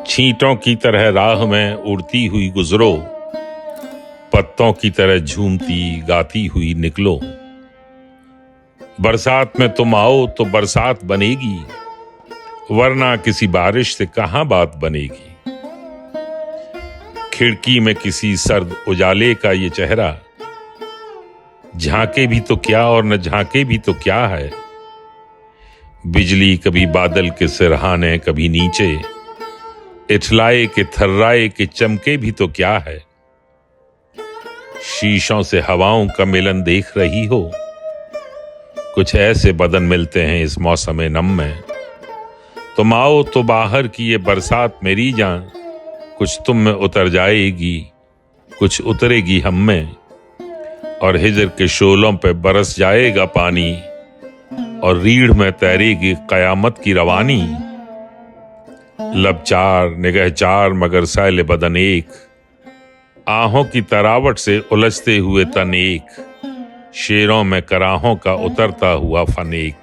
छींटों की तरह राह में उड़ती हुई गुजरो, पत्तों की तरह झूमती गाती हुई निकलो। बरसात में तुम आओ तो बरसात बनेगी, वरना किसी बारिश से कहां बात बनेगी। खिड़की में किसी सर्द उजाले का ये चेहरा, झांके भी तो क्या और न झांके भी तो क्या है। बिजली कभी बादल के सिरहाने कभी नीचे, इठलाए के थर्राए के चमके भी तो क्या है। शीशों से हवाओं का मिलन देख रही हो, कुछ ऐसे बदन मिलते हैं इस मौसम नम में। तुम आओ तो बाहर की ये बरसात मेरी जान, कुछ तुम में उतर जाएगी, कुछ उतरेगी हम में। और हिजर के शोलों पे बरस जाएगा पानी, और रीढ़ में तैरेगी कयामत की रवानी। लब चार निगह चार मगर सैल बदन एक, आहों की तरावट से उलझते हुए तन एक। शेरों में कराहों का उतरता हुआ फन एक।